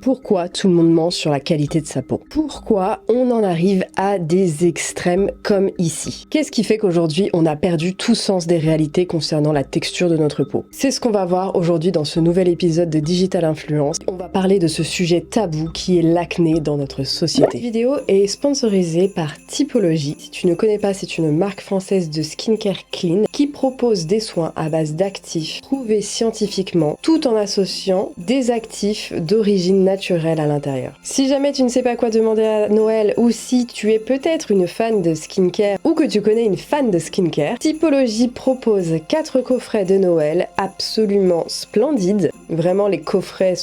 Pourquoi tout le monde ment sur la qualité de sa peau? Pourquoi on en arrive à des extrêmes comme ici? Qu'est-ce qui fait qu'aujourd'hui on a perdu tout sens des réalités concernant la texture de notre peau? C'est ce qu'on va voir aujourd'hui dans ce nouvel épisode de Digital Influence. On va parler de ce sujet tabou qui est l'acné dans notre société. Cette vidéo est sponsorisée par Typologie. Si tu ne connais pas, c'est une marque française de skincare clean qui propose des soins à base d'actifs prouvés scientifiquement tout en associant des actifs d'origine naturelle à l'intérieur. Si jamais tu ne sais pas quoi demander à Noël ou si tu es peut-être une fan de skincare ou que tu connais une fan de skincare, Typologie propose 4 coffrets de Noël absolument splendides. Vraiment, les coffrets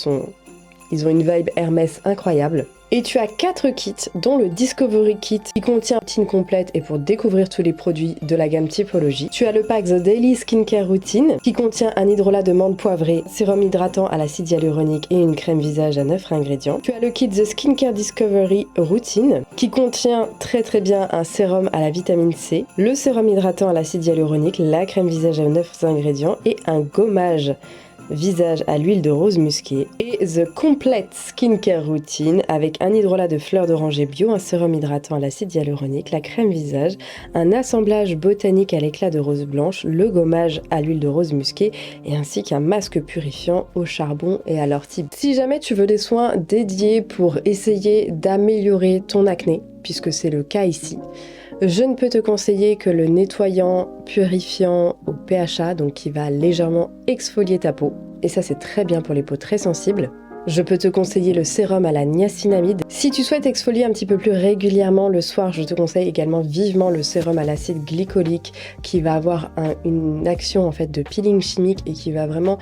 ils ont une vibe Hermès incroyable. Et tu as 4 kits, dont le Discovery Kit qui contient une routine complète et pour découvrir tous les produits de la gamme Typologie. Tu as le pack The Daily Skincare Routine qui contient un hydrolat de menthe poivrée, sérum hydratant à l'acide hyaluronique et une crème visage à 9 ingrédients. Tu as le kit The Skincare Discovery Routine qui contient très bien un sérum à la vitamine C, le sérum hydratant à l'acide hyaluronique, la crème visage à 9 ingrédients et un gommage visage à l'huile de rose musquée, et The Complete Skincare Routine avec un hydrolat de fleurs d'oranger bio, un sérum hydratant à l'acide hyaluronique, la crème visage, un assemblage botanique à l'éclat de rose blanche, le gommage à l'huile de rose musquée et ainsi qu'un masque purifiant au charbon et à l'ortie. Si jamais tu veux des soins dédiés pour essayer d'améliorer ton acné, puisque c'est le cas ici, je ne peux te conseiller que le nettoyant purifiant au PHA, donc qui va légèrement exfolier ta peau. Et ça, c'est très bien pour les peaux très sensibles. Je peux te conseiller le sérum à la niacinamide. Si tu souhaites exfolier un petit peu plus régulièrement le soir, je te conseille également vivement le sérum à l'acide glycolique qui va avoir une action en fait de peeling chimique et qui va vraiment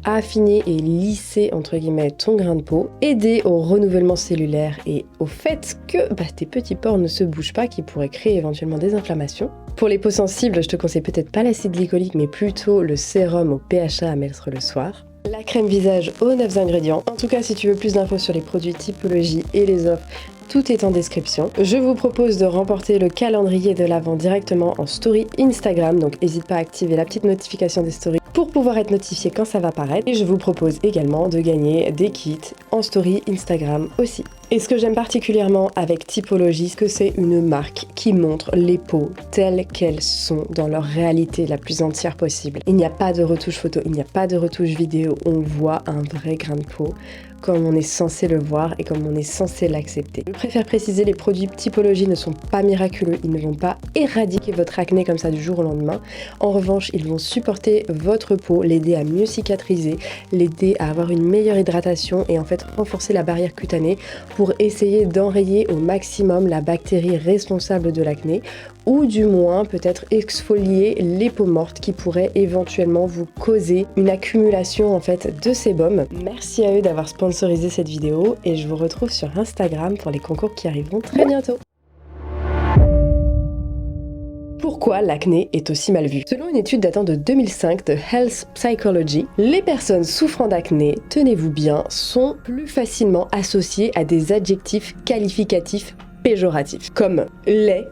affiner et lisser entre guillemets ton grain de peau, aider au renouvellement cellulaire et au fait que tes petits pores ne se bougent pas qui pourraient créer éventuellement des inflammations. Pour les peaux sensibles, je te conseille peut-être pas l'acide glycolique mais plutôt le sérum au PHA à mettre le soir. La crème visage aux 9 ingrédients. En tout cas, si tu veux plus d'infos sur les produits Typologie et les offres, tout est en description. Je vous propose de remporter le calendrier de l'Avent directement en story Instagram, donc n'hésite pas à activer la petite notification des stories pour pouvoir être notifié quand ça va paraître. Et je vous propose également de gagner des kits en story Instagram aussi. Et ce que j'aime particulièrement avec Typologie, c'est que c'est une marque qui montre les peaux telles qu'elles sont dans leur réalité la plus entière possible. Il n'y a pas de retouche photo, il n'y a pas de retouche vidéo, on voit un vrai grain de peau comme on est censé le voir et comme on est censé l'accepter. Je préfère préciser, les produits Typologie ne sont pas miraculeux, ils ne vont pas éradiquer votre acné comme ça du jour au lendemain. En revanche, ils vont supporter votre peau, l'aider à mieux cicatriser, l'aider à avoir une meilleure hydratation et en fait renforcer la barrière cutanée pour essayer d'enrayer au maximum la bactérie responsable de l'acné ou du moins peut-être exfolier les peaux mortes qui pourraient éventuellement vous causer une accumulation en fait de sébum. Merci à eux d'avoir sponsorisé cette vidéo et je vous retrouve sur Instagram pour les concours qui arriveront très bientôt. Pourquoi l'acné est aussi mal vu? Selon une étude datant de 2005 de Health Psychology, les personnes souffrant d'acné, tenez-vous bien, sont plus facilement associées à des adjectifs qualificatifs péjoratifs comme laid,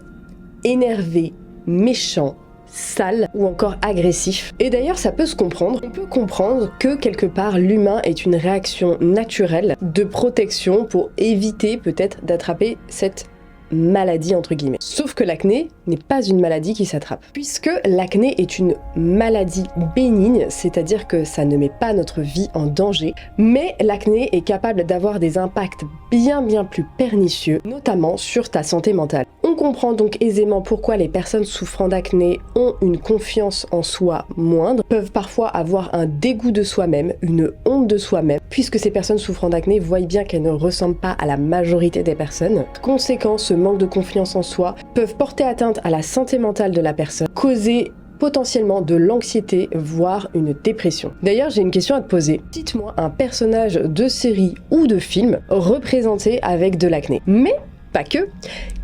énervé, méchant, sale ou encore agressif. Et d'ailleurs, ça peut se comprendre. On peut comprendre que quelque part, l'humain est une réaction naturelle de protection pour éviter peut-être d'attraper cette maladie entre guillemets. Sauf que l'acné n'est pas une maladie qui s'attrape. Puisque l'acné est une maladie bénigne, c'est-à-dire que ça ne met pas notre vie en danger, mais l'acné est capable d'avoir des impacts bien plus pernicieux, notamment sur ta santé mentale. On comprend donc aisément pourquoi les personnes souffrant d'acné ont une confiance en soi moindre, peuvent parfois avoir un dégoût de soi-même, une honte de soi-même, puisque ces personnes souffrant d'acné voient bien qu'elles ne ressemblent pas à la majorité des personnes. Conséquent, ce manque de confiance en soi peuvent porter atteinte à la santé mentale de la personne, causer potentiellement de l'anxiété, voire une dépression. D'ailleurs, j'ai une question à te poser. Cite-moi un personnage de série ou de film représenté avec de l'acné. Mais pas que,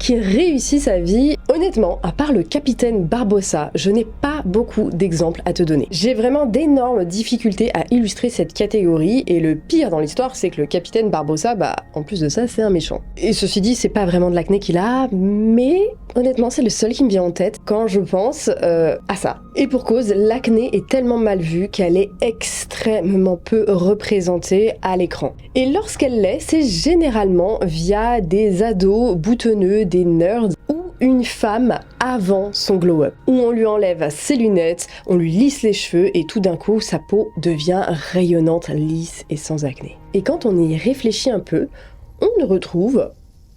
qui réussit sa vie. Honnêtement, à part le capitaine Barbossa, je n'ai pas beaucoup d'exemples à te donner. J'ai vraiment d'énormes difficultés à illustrer cette catégorie et le pire dans l'histoire, c'est que le capitaine Barbossa, en plus de ça, c'est un méchant. Et ceci dit, c'est pas vraiment de l'acné qu'il a, mais honnêtement, c'est le seul qui me vient en tête quand je pense à ça. Et pour cause, l'acné est tellement mal vue qu'elle est extrêmement peu représentée à l'écran. Et lorsqu'elle l'est, c'est généralement via des ados boutonneux, des nerds, ou une femme avant son glow-up, où on lui enlève ses lunettes, on lui lisse les cheveux et tout d'un coup sa peau devient rayonnante, lisse et sans acné. Et quand on y réfléchit un peu, on ne retrouve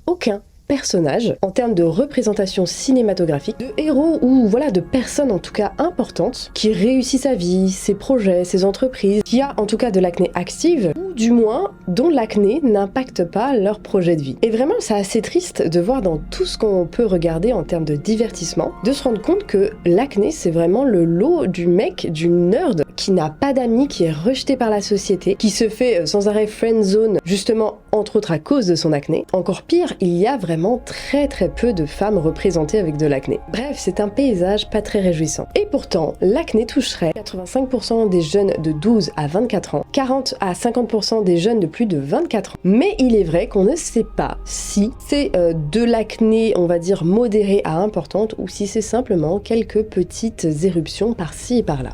aucun personnage en termes de représentation cinématographique, de héros ou voilà de personnes en tout cas importantes qui réussissent sa vie, ses projets, ses entreprises, qui a en tout cas de l'acné active ou du moins dont l'acné n'impacte pas leur projet de vie. Et vraiment c'est assez triste de voir dans tout ce qu'on peut regarder en termes de divertissement, de se rendre compte que l'acné c'est vraiment le lot du mec, du nerd qui n'a pas d'amis, qui est rejeté par la société, qui se fait sans arrêt friendzone justement entre autres à cause de son acné. Encore pire, il y a vraiment très peu de femmes représentées avec de l'acné. Bref, c'est un paysage pas très réjouissant. Et pourtant, l'acné toucherait 85% des jeunes de 12 à 24 ans, 40 à 50% des jeunes de plus de 24 ans. Mais il est vrai qu'on ne sait pas si c'est de l'acné, on va dire, modérée à importante, ou si c'est simplement quelques petites éruptions par-ci et par-là.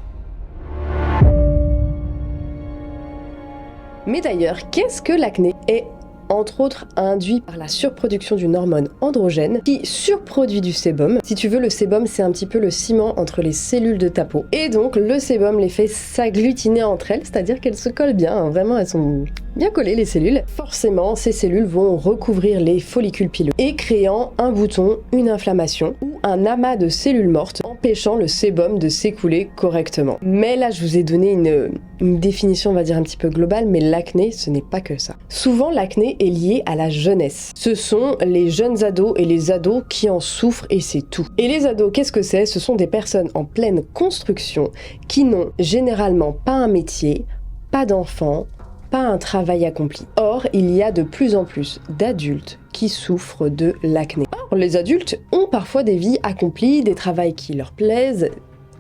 Mais d'ailleurs, qu'est-ce que l'acné est entre autres induit par la surproduction d'une hormone androgène qui surproduit du sébum. Si tu veux, le sébum c'est un petit peu le ciment entre les cellules de ta peau. Et donc le sébum les fait s'agglutiner entre elles, c'est-à-dire qu'elles se collent bien, hein. Vraiment elles sont bien collées les cellules. Forcément, ces cellules vont recouvrir les follicules pileux et créant un bouton, une inflammation ou un amas de cellules mortes empêchant le sébum de s'écouler correctement. Mais là je vous ai donné une définition on va dire un petit peu globale, mais l'acné ce n'est pas que ça. Souvent l'acné est lié à la jeunesse. Ce sont les jeunes ados et les ados qui en souffrent et c'est tout. Et les ados, qu'est-ce que c'est? Ce sont des personnes en pleine construction qui n'ont généralement pas un métier, pas d'enfants, pas un travail accompli. Or, il y a de plus en plus d'adultes qui souffrent de l'acné. Or, les adultes ont parfois des vies accomplies, des travails qui leur plaisent,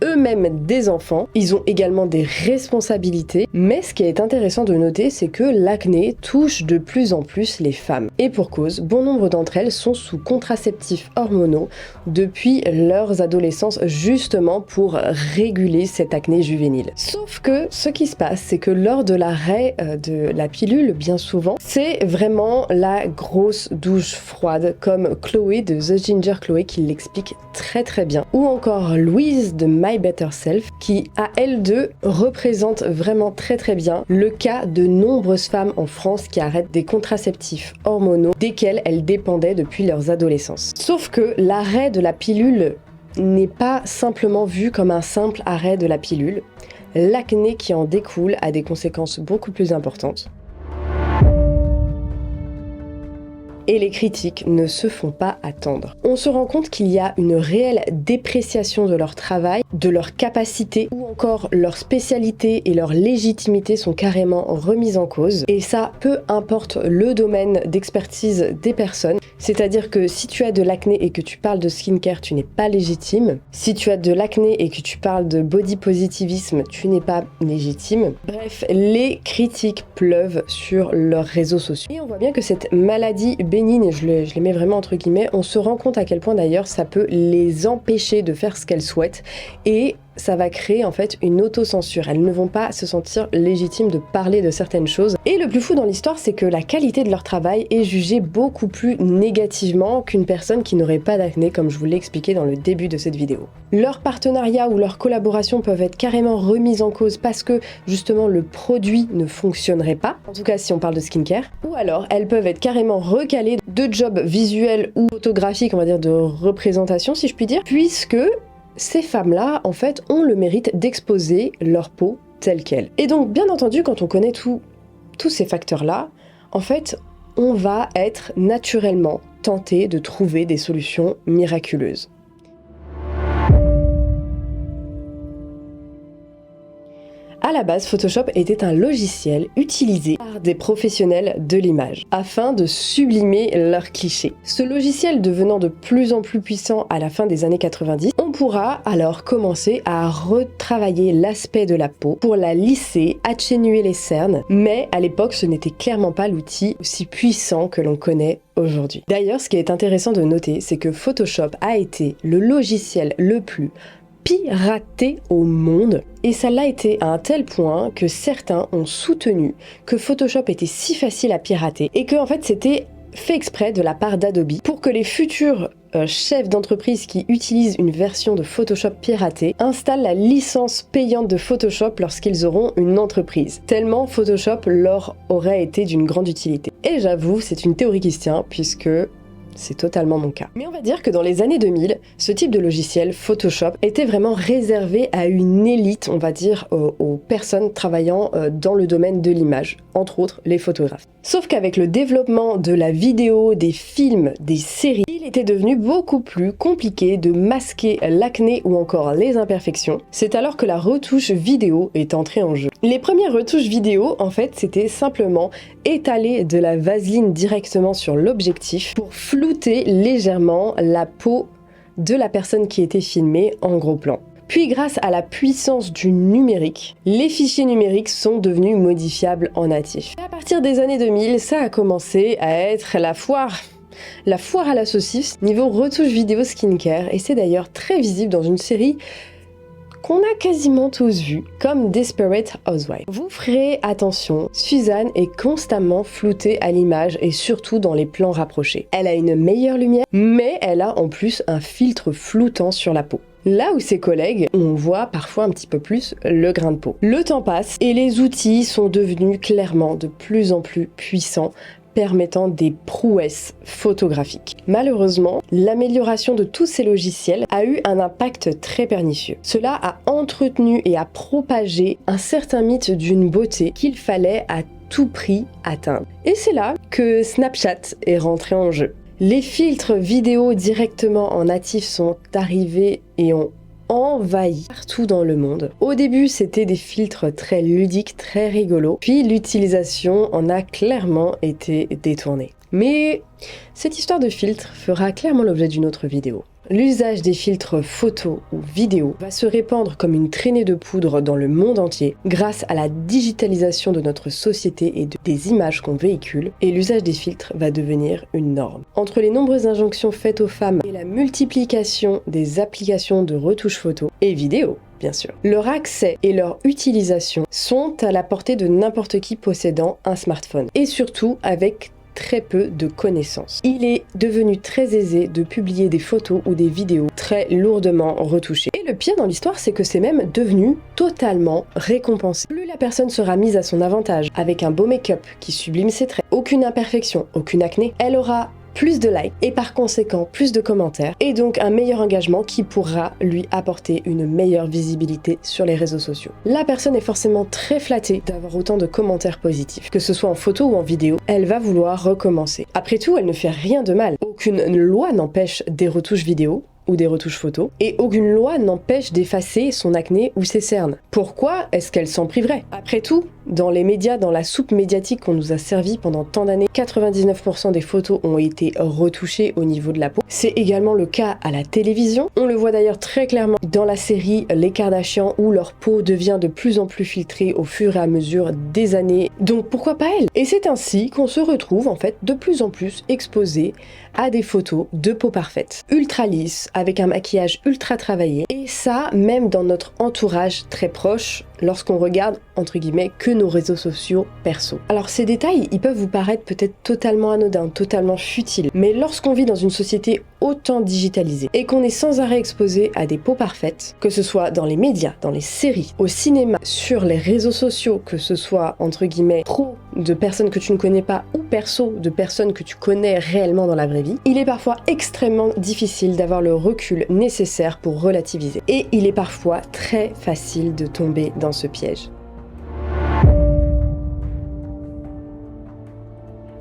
eux-mêmes des enfants, ils ont également des responsabilités, mais ce qui est intéressant de noter, c'est que l'acné touche de plus en plus les femmes. Et pour cause, bon nombre d'entre elles sont sous contraceptifs hormonaux depuis leurs adolescences, justement pour réguler cette acné juvénile. Sauf que ce qui se passe, c'est que lors de l'arrêt de la pilule, bien souvent, c'est vraiment la grosse douche froide, comme Chloé de The Ginger Chloé qui l'explique très bien, ou encore Louise de My Better Self, qui à elle deux représente vraiment très bien le cas de nombreuses femmes en France qui arrêtent des contraceptifs hormonaux desquels elles dépendaient depuis leurs adolescences. Sauf que l'arrêt de la pilule n'est pas simplement vu comme un simple arrêt de la pilule. L'acné qui en découle a des conséquences beaucoup plus importantes. Et les critiques ne se font pas attendre. On se rend compte qu'il y a une réelle dépréciation de leur travail, de leur capacité ou encore leur spécialité et leur légitimité sont carrément remises en cause. Et ça, peu importe le domaine d'expertise des personnes. C'est-à-dire que si tu as de l'acné et que tu parles de skincare, tu n'es pas légitime. Si tu as de l'acné et que tu parles de body positivisme, tu n'es pas légitime. Bref, les critiques pleuvent sur leurs réseaux sociaux. Et on voit bien que cette maladie bénigne, et je les mets vraiment entre guillemets, on se rend compte à quel point d'ailleurs ça peut les empêcher de faire ce qu'elles souhaitent et ça va créer en fait une autocensure. Elles ne vont pas se sentir légitimes de parler de certaines choses. Et le plus fou dans l'histoire, c'est que la qualité de leur travail est jugée beaucoup plus négativement qu'une personne qui n'aurait pas d'acné, comme je vous l'ai expliqué dans le début de cette vidéo. Leurs partenariats ou leurs collaborations peuvent être carrément remises en cause parce que justement le produit ne fonctionnerait pas, en tout cas si on parle de skincare, ou alors elles peuvent être carrément recalées de jobs visuels ou photographiques, on va dire de représentation si je puis dire, puisque ces femmes-là, en fait, ont le mérite d'exposer leur peau telle qu'elle. Et donc, bien entendu, quand on connaît tous ces facteurs-là, en fait, on va être naturellement tenté de trouver des solutions miraculeuses. À la base, Photoshop était un logiciel utilisé par des professionnels de l'image afin de sublimer leurs clichés. Ce logiciel devenant de plus en plus puissant à la fin des années 90, on pourra alors commencer à retravailler l'aspect de la peau pour la lisser, atténuer les cernes, mais à l'époque ce n'était clairement pas l'outil aussi puissant que l'on connaît aujourd'hui. D'ailleurs, ce qui est intéressant de noter, c'est que Photoshop a été le logiciel le plus piratée au monde. Et ça l'a été à un tel point que certains ont soutenu que Photoshop était si facile à pirater et que en fait c'était fait exprès de la part d'Adobe pour que les futurs chefs d'entreprise qui utilisent une version de Photoshop piratée installent la licence payante de Photoshop lorsqu'ils auront une entreprise. Tellement Photoshop leur aurait été d'une grande utilité. Et j'avoue, c'est une théorie qui se tient puisque c'est totalement mon cas. Mais on va dire que dans les années 2000, ce type de logiciel, Photoshop, était vraiment réservé à une élite, on va dire, aux personnes travaillant dans le domaine de l'image, entre autres les photographes. Sauf qu'avec le développement de la vidéo, des films, des séries, il était devenu beaucoup plus compliqué de masquer l'acné ou encore les imperfections. C'est alors que la retouche vidéo est entrée en jeu. Les premières retouches vidéo, en fait, c'était simplement étaler de la vaseline directement sur l'objectif pour flouter légèrement la peau de la personne qui était filmée en gros plan. Puis grâce à la puissance du numérique, les fichiers numériques sont devenus modifiables en natif. Et à partir des années 2000, ça a commencé à être la foire à la saucisse niveau retouche vidéo skincare, et c'est d'ailleurs très visible dans une série qu'on a quasiment tous vu, comme Desperate Housewives. Vous ferez attention, Suzanne est constamment floutée à l'image et surtout dans les plans rapprochés. Elle a une meilleure lumière, mais elle a en plus un filtre floutant sur la peau. Là où ses collègues, on voit parfois un petit peu plus le grain de peau. Le temps passe et les outils sont devenus clairement de plus en plus puissants, permettant des prouesses photographiques. Malheureusement, l'amélioration de tous ces logiciels a eu un impact très pernicieux. Cela a entretenu et a propagé un certain mythe d'une beauté qu'il fallait à tout prix atteindre. Et c'est là que Snapchat est rentré en jeu. Les filtres vidéo directement en natif sont arrivés et ont envahi partout dans le monde. Au début, c'était des filtres très ludiques, très rigolos, puis l'utilisation en a clairement été détournée. Mais cette histoire de filtres fera clairement l'objet d'une autre vidéo. L'usage des filtres photo ou vidéo va se répandre comme une traînée de poudre dans le monde entier grâce à la digitalisation de notre société et des images qu'on véhicule, et l'usage des filtres va devenir une norme. Entre les nombreuses injonctions faites aux femmes et la multiplication des applications de retouche photo et vidéo, bien sûr, leur accès et leur utilisation sont à la portée de n'importe qui possédant un smartphone, et surtout avec très peu de connaissances. Il est devenu très aisé de publier des photos ou des vidéos très lourdement retouchées. Et le pire dans l'histoire, c'est que c'est même devenu totalement récompensé. Plus la personne sera mise à son avantage, avec un beau make-up qui sublime ses traits, aucune imperfection, aucune acné, elle aura plus de likes et par conséquent plus de commentaires et donc un meilleur engagement qui pourra lui apporter une meilleure visibilité sur les réseaux sociaux. La personne est forcément très flattée d'avoir autant de commentaires positifs. Que ce soit en photo ou en vidéo, elle va vouloir recommencer. Après tout, elle ne fait rien de mal. Aucune loi n'empêche des retouches vidéo ou des retouches photos, et aucune loi n'empêche d'effacer son acné ou ses cernes. Pourquoi est-ce qu'elle s'en priverait? Après tout, dans les médias, dans la soupe médiatique qu'on nous a servi pendant tant d'années, 99% des photos ont été retouchées au niveau de la peau. C'est également le cas à la télévision. On le voit d'ailleurs très clairement dans la série Les Kardashians, où leur peau devient de plus en plus filtrée au fur et à mesure des années. Donc pourquoi pas elle? Et c'est ainsi qu'on se retrouve en fait de plus en plus exposé à des photos de peau parfaite, ultra lisse, avec un maquillage ultra travaillé, et ça même dans notre entourage très proche, lorsqu'on regarde entre guillemets que nos réseaux sociaux perso. Alors ces détails, ils peuvent vous paraître peut-être totalement anodins, totalement futiles, mais lorsqu'on vit dans une société autant digitalisée et qu'on est sans arrêt exposé à des peaux parfaites, que ce soit dans les médias, dans les séries, au cinéma, sur les réseaux sociaux, que ce soit entre guillemets pro de personnes que tu ne connais pas ou perso de personnes que tu connais réellement dans la vraie vie, il est parfois extrêmement difficile d'avoir le recul nécessaire pour relativiser. Et il est parfois très facile de tomber dans ce piège.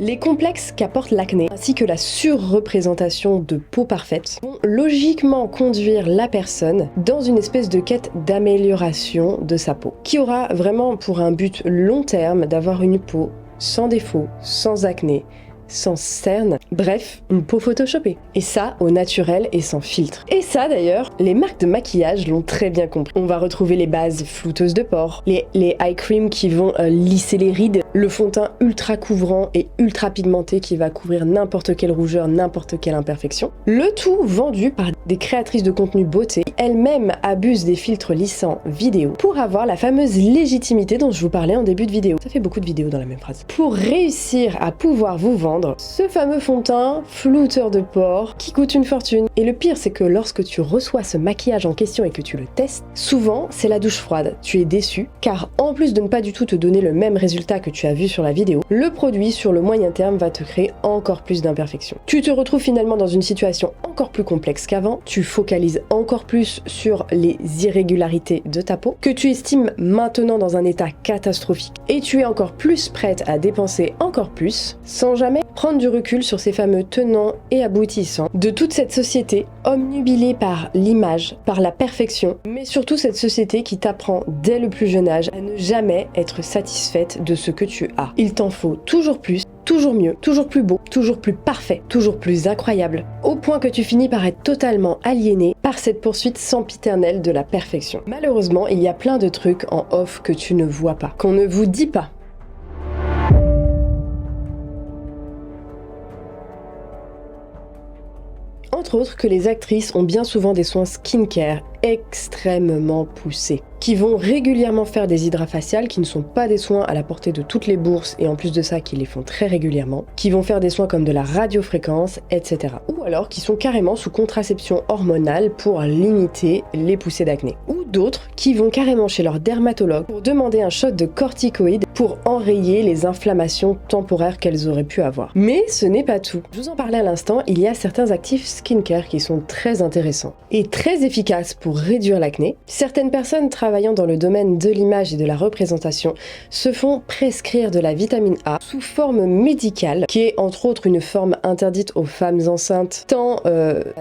Les complexes qu'apporte l'acné, ainsi que la surreprésentation de peau parfaite, vont logiquement conduire la personne dans une espèce de quête d'amélioration de sa peau, qui aura vraiment pour un but long terme d'avoir une peau sans défaut, sans acné, sans cerne, bref, une peau photoshopée. Et ça, au naturel et sans filtre. Et ça d'ailleurs, les marques de maquillage l'ont très bien compris. On va retrouver les bases flouteuses de pores, les eye cream qui vont lisser les rides, le fond de teint ultra couvrant et ultra pigmenté qui va couvrir n'importe quelle rougeur, n'importe quelle imperfection. Le tout vendu par des créatrices de contenu beauté qui elles-mêmes abusent des filtres lissants vidéo pour avoir la fameuse légitimité dont je vous parlais en début de vidéo. Ça fait beaucoup de vidéos dans la même phrase. Pour réussir à pouvoir vous vendre ce fameux fond de teint flouteur de pores qui coûte une fortune. Et le pire, c'est que lorsque tu reçois ce maquillage en question et que tu le testes, souvent c'est la douche froide. Tu es déçu car en plus de ne pas du tout te donner le même résultat que tu as vu sur la vidéo, le produit sur le moyen terme va te créer encore plus d'imperfections. Tu te retrouves finalement dans une situation encore plus complexe qu'avant, tu focalises encore plus sur les irrégularités de ta peau, que tu estimes maintenant dans un état catastrophique, et tu es encore plus prête à dépenser encore plus, sans jamais prendre du recul sur ces fameux tenants et aboutissants de toute cette société omnubilée par l'image, par la perfection, mais surtout cette société qui t'apprend dès le plus jeune âge à ne jamais être satisfaite de ce que tu as. Il t'en faut toujours plus, toujours mieux, toujours plus beau, toujours plus parfait, toujours plus incroyable, au point que tu finis par être totalement aliéné par cette poursuite sempiternelle de la perfection. Malheureusement, il y a plein de trucs en off que tu ne vois pas, qu'on ne vous dit pas. Entre autres que les actrices ont bien souvent des soins skincare extrêmement poussés, qui vont régulièrement faire des hydrafaciales qui ne sont pas des soins à la portée de toutes les bourses et en plus de ça qui les font très régulièrement, qui vont faire des soins comme de la radiofréquence, etc. Ou alors qui sont carrément sous contraception hormonale pour limiter les poussées d'acné. Ou d'autres qui vont carrément chez leur dermatologue pour demander un shot de corticoïdes pour enrayer les inflammations temporaires qu'elles auraient pu avoir. Mais ce n'est pas tout. Je vous en parlais à l'instant, il y a certains actifs skincare qui sont très intéressants et très efficaces pour réduire l'acné. Certaines personnes travaillant dans le domaine de l'image et de la représentation se font prescrire de la vitamine A sous forme médicale, qui est entre autres une forme interdite aux femmes enceintes, tant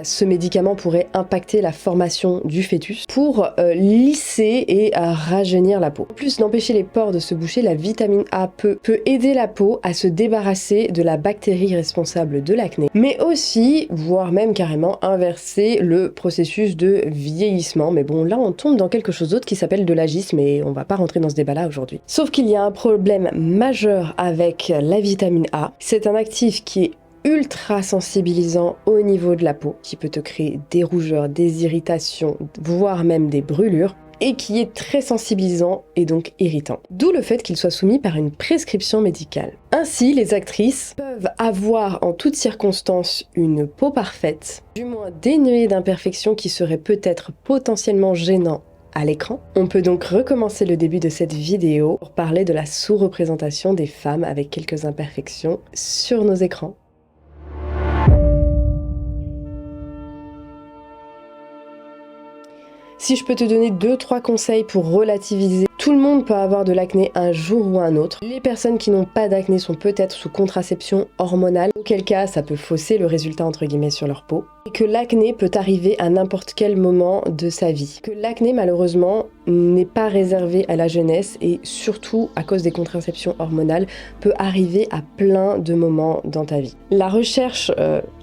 ce médicament pourrait impacter la formation du fœtus, pour lisser et rajeunir la peau. En plus d'empêcher les pores de se boucher, la vitamine A peut aider la peau à se débarrasser de la bactérie responsable de l'acné, mais aussi, voire même carrément, inverser le processus de vieillissement. Mais bon, là on tombe dans quelque chose d'autre qui s'appelle de l'agisme et on va pas rentrer dans ce débat là aujourd'hui. Sauf qu'il y a un problème majeur avec la vitamine A. C'est un actif qui est ultra sensibilisant au niveau de la peau, qui peut te créer des rougeurs, des irritations, voire même des brûlures, et qui est très sensibilisant et donc irritant. D'où le fait qu'il soit soumis par une prescription médicale. Ainsi, les actrices peuvent avoir en toutes circonstances une peau parfaite, du moins dénuée d'imperfections qui seraient peut-être potentiellement gênants à l'écran. On peut donc recommencer le début de cette vidéo pour parler de la sous-représentation des femmes avec quelques imperfections sur nos écrans. Si je peux te donner 2-3 conseils pour relativiser, tout le monde peut avoir de l'acné un jour ou un autre. Les personnes qui n'ont pas d'acné sont peut-être sous contraception hormonale, auquel cas ça peut fausser le résultat entre guillemets sur leur peau. Et que l'acné peut arriver à n'importe quel moment de sa vie. Que l'acné malheureusement n'est pas réservé à la jeunesse et surtout à cause des contraceptions hormonales peut arriver à plein de moments dans ta vie. La recherche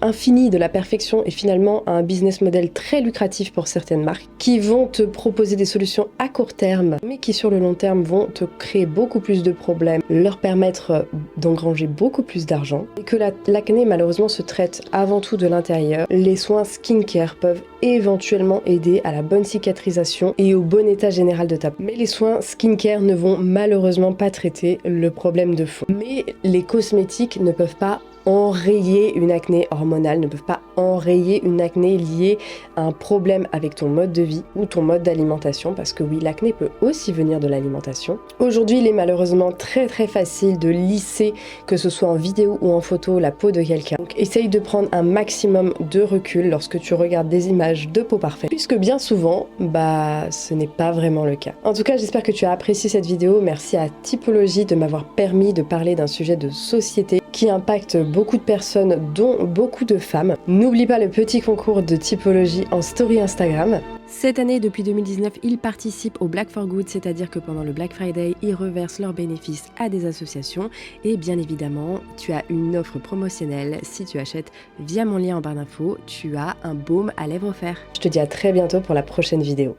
infinie de la perfection est finalement un business model très lucratif pour certaines marques qui vont te proposer des solutions à court terme mais qui sur le long terme vont te créer beaucoup plus de problèmes, leur permettre d'engranger beaucoup plus d'argent et que l'acné malheureusement se traite avant tout de l'intérieur. Les soins skincare peuvent éventuellement aider à la bonne cicatrisation et au bon état général de ta peau. Mais les soins skincare ne vont malheureusement pas traiter le problème de fond. Mais les cosmétiques ne peuvent pas enrayer une acné hormonale, ne peuvent pas enrayer une acné liée à un problème avec ton mode de vie ou ton mode d'alimentation, parce que oui, l'acné peut aussi venir de l'alimentation. Aujourd'hui, il est malheureusement très facile de lisser, que ce soit en vidéo ou en photo, la peau de quelqu'un. Donc essaye de prendre un maximum de recul lorsque tu regardes des images de peau parfaite, puisque bien souvent, ce n'est pas vraiment le cas. En tout cas, j'espère que tu as apprécié cette vidéo. Merci à Typologie de m'avoir permis de parler d'un sujet de société qui impacte beaucoup de personnes, dont beaucoup de femmes. N'oublie pas le petit concours de typologie en story Instagram. Cette année, depuis 2019, ils participent au Black for Good, c'est-à-dire que pendant le Black Friday, ils reversent leurs bénéfices à des associations. Et bien évidemment, tu as une offre promotionnelle. Si tu achètes via mon lien en barre d'infos, tu as un baume à lèvres offert. Je te dis à très bientôt pour la prochaine vidéo.